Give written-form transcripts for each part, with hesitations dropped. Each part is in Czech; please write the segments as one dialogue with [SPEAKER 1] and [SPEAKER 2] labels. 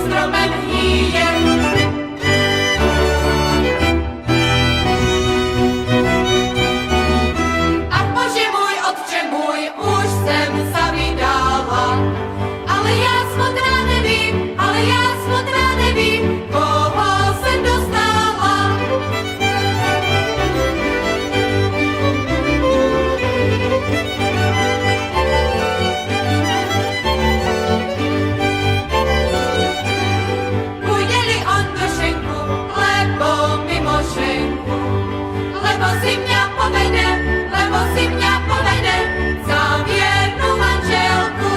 [SPEAKER 1] stromem hníje. A Bože můj, Otče můj, už jsem zavydala, ale já smutná nevím, koho jsem dostala. Půjde-li on do šenku, lebo mimo šenku, lebo si mě povede za věrnou manželku.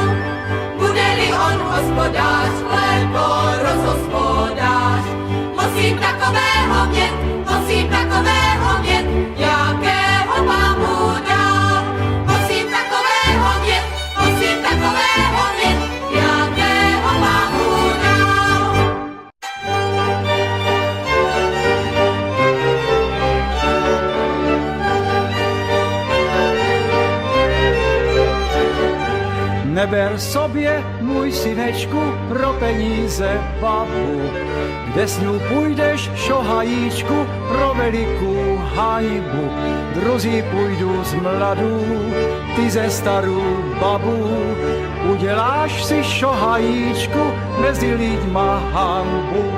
[SPEAKER 1] Bude-li on hospodář, lebo rozhospodář, musím takového mít, jakého mám mu dát. Musím takového mít, jakého mám mu dát.
[SPEAKER 2] Neber sobě, můj synečku, pro peníze babu. Kde s ňou půjdeš, šohajíčku, pro velikou hajbu. Druzí půjdu z mladů, ty ze starou babu. Uděláš si šohajíčku, mezi lidma hanbu.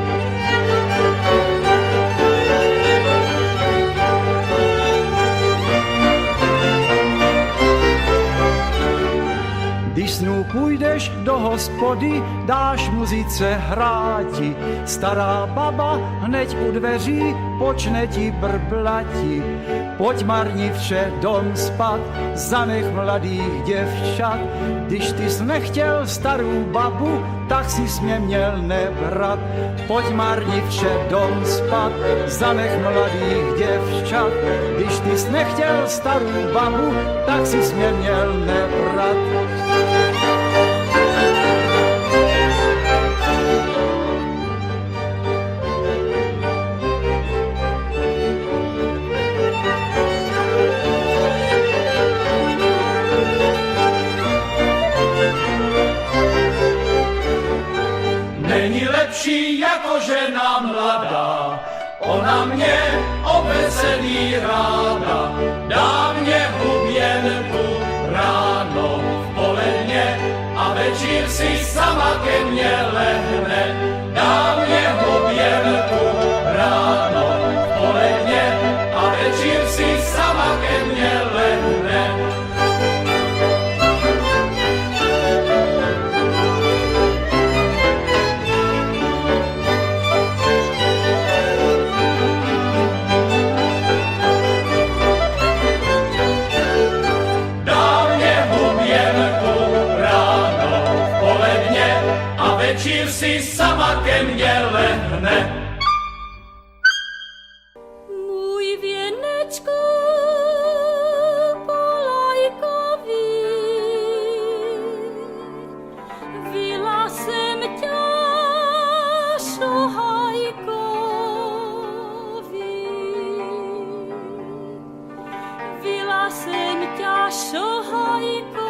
[SPEAKER 2] Když s ňou půjdeš do hospody, dáš muzice hráti. Stará baba hneď u dveří počne ti brblati. Pojď marnivče dom spat, zanech mladých děvčat. Když ty jsi nechtěl starou babu, tak si mě měl nebrat. Pojď marnivče dom spat, zanech mladých děvčat. Když ty jsi nechtěl starou babu, tak si mě měl nebrat.
[SPEAKER 3] Není lepší jako žena mladá, ona mě oveselí ráda. Dá mě huběnku ráno v poledně a večír si sama ke mně lehne. Dá mě huběnku ráno v poledně a večír si sama ke mně lehne. Večír si sama ke mně lehne.
[SPEAKER 4] Můj věnečku polajkový, vila jsem ťa šohajkový, vila jsem ťa šohajkový.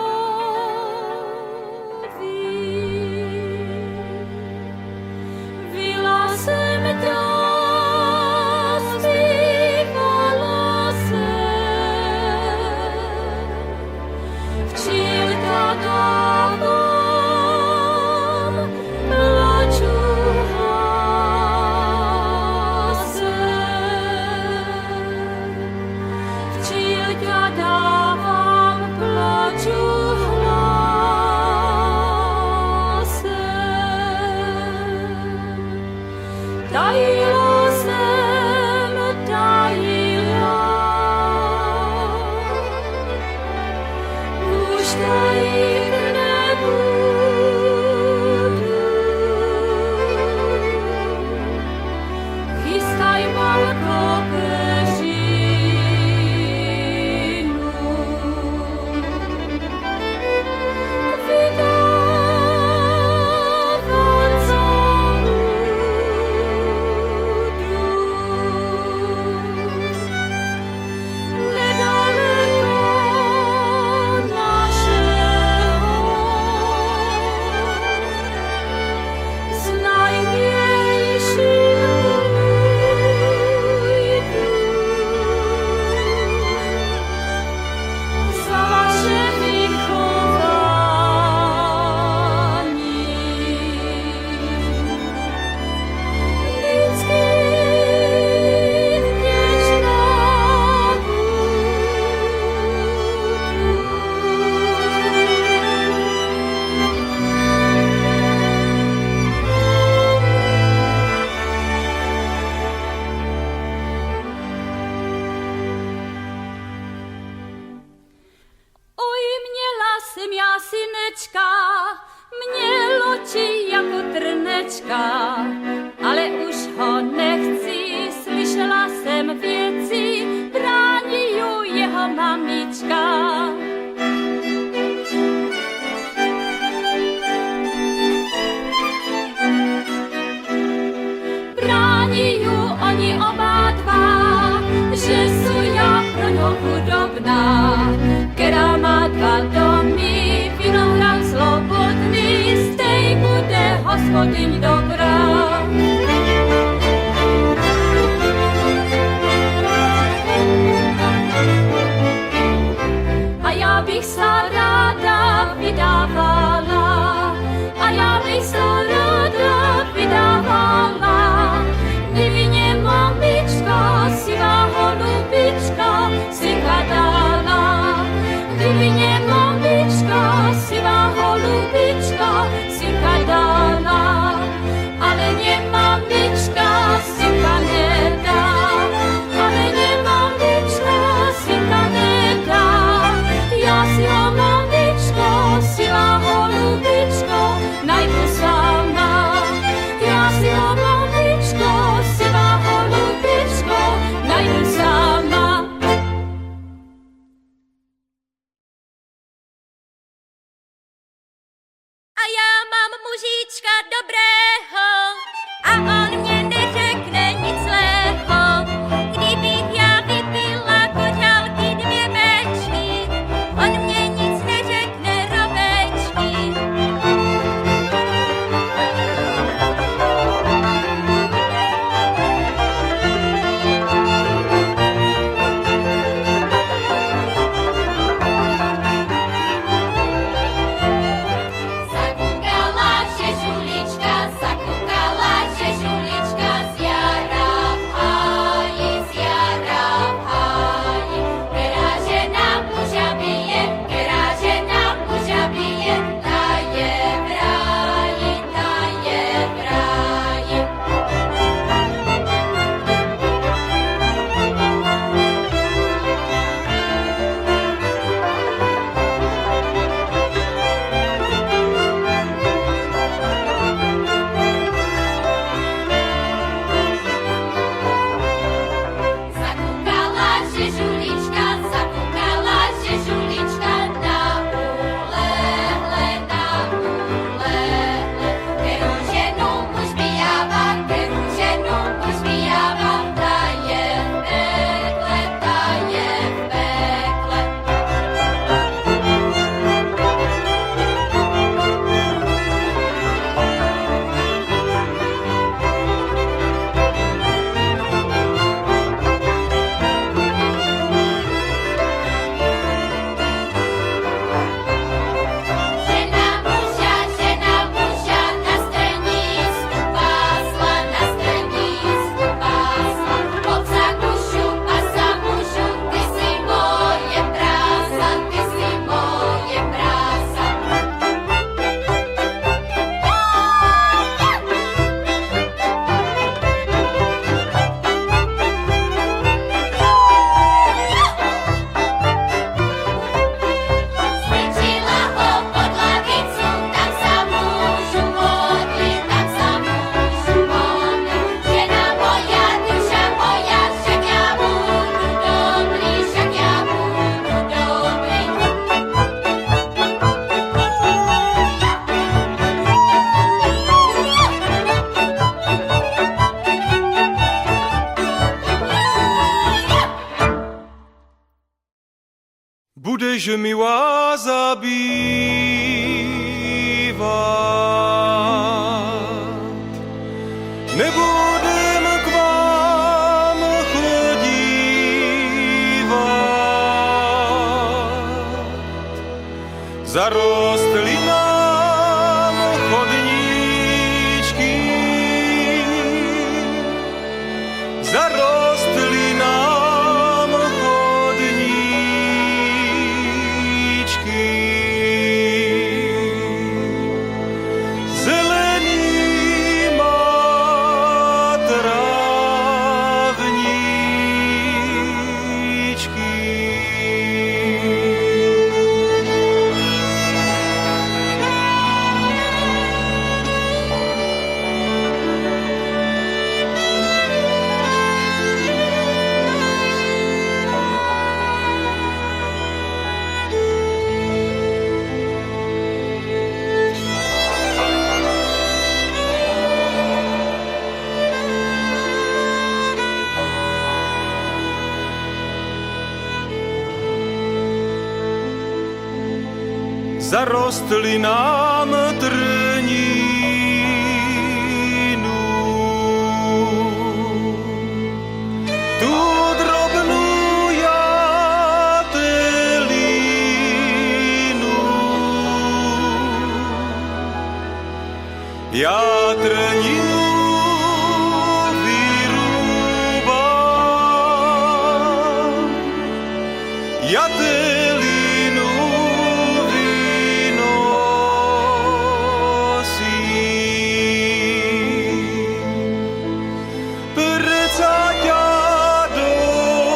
[SPEAKER 4] dědečka, ale už ho nechci, slyšela jsem věci, brání ju jeho mamička. Brání ju oni oba dva, že sú ja pro ňo chudobná, která má dva domy, vinohrad slobodný, z tej bude hospodyň dobrá. A já bych sa ráda vydávala, a já bych sa ráda vydávala, nevinne mamička, sivá holubička, synka dala. Nevinne mamička, sivá holubička, synka dala. Ale nie mamička, synka nedá, ale nie mamička, synka nedá. Ja si ho mamičko, sivá holubičko, najdu sama. Ja si ho mamičko, sivá holubičko, najdu sama.
[SPEAKER 5] A já mám mužička dobrého a on mě neřekne nic zlého. Kdybych já vypila kořálky 2 béčky, on mě nic neřekne, robečky.
[SPEAKER 1] Zakukala się żuliczka, zakukala się żuliczka, z jara w haji, z jara w haji. Kerazie na buzia bije, kerazie na buzia bije, daje w raji, daje w raji. Zakukala się żuliczka, zakukala się żuliczka, na ulehle, na ulehle. Keruzienu pozbijała, keruzienu pozbijała, daje w pekle, daje w pekle. Žena muža na stredisku pásla, na stredisku pásla. Ovca mužu, pasa mužu, ty si moje prása, ty si moje prása. Strčila ho pod lavicu, tam sa mužu modli, tam sa mužu modli. Žena moja, duša moja, však ja budu dobrý, však ja budu dobrý.
[SPEAKER 3] Budeš milá zabývat, nebudem k vám chodívat. Zarostly nám chodníčky, zarostly nám chodníčky. Zelenýma trávníčky.
[SPEAKER 6] zarostli nám trnínu. Tu drobnú jatelinu ja trninu vyrúbam, jatelinu vynosím. Preca ťa dostať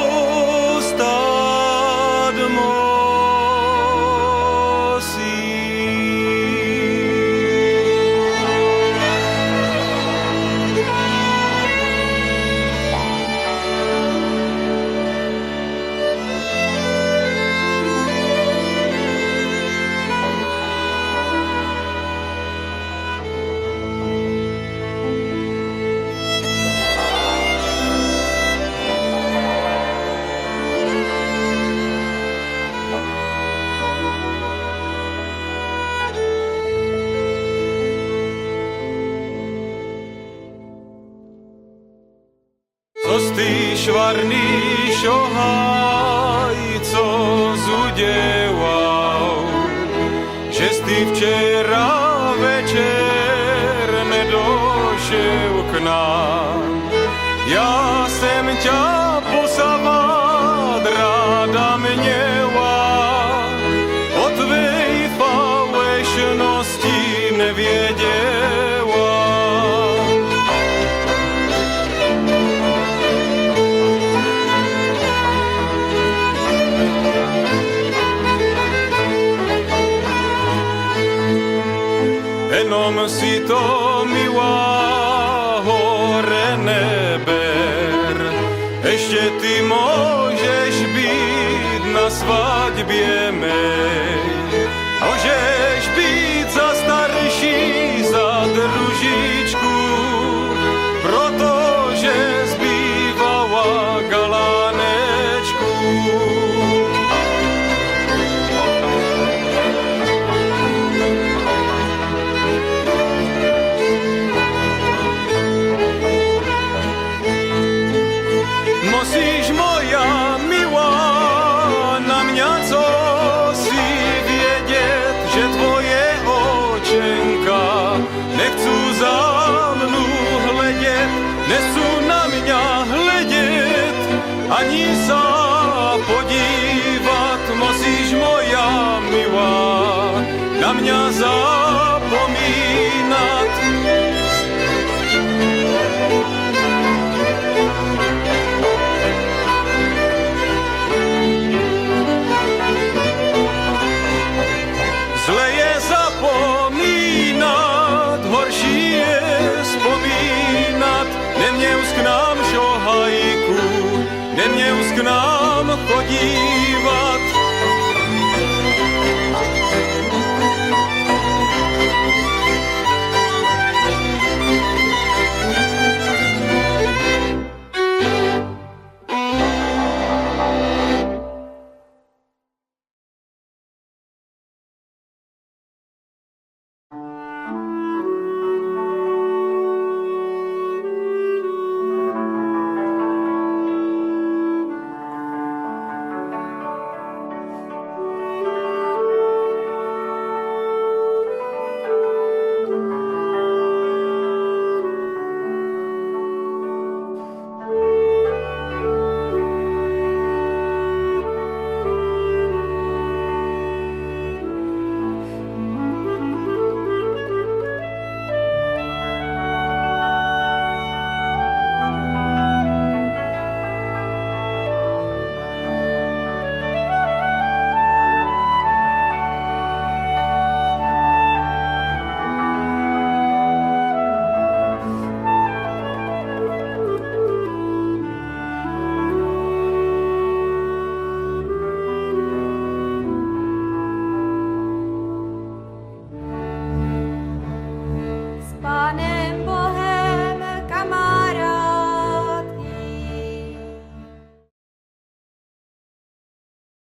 [SPEAKER 6] ty švarný šohaj, co zudieval, že ty včera večer nedošel k nám. Ja sem ťa posavad ráda mneła, o tvej falešnosti nevedela. Jenom si to, milá, hore neber. Ešte ty môžeš byť na svadbie mej. Môžeš byť za starší, za družičku, protože zbývala galánečku. Musíš, moja milá, na mňa co si vedieť, že tvoje očenka nechcú za mnu hledět, nechcú na mňa hledět, ani sa podívat. Musíš, moja milá, na mňa zapomínat. Zle je zapomínat, horší je vzpomínat. Neměl k nám šohajku, neměl k nám chodívat.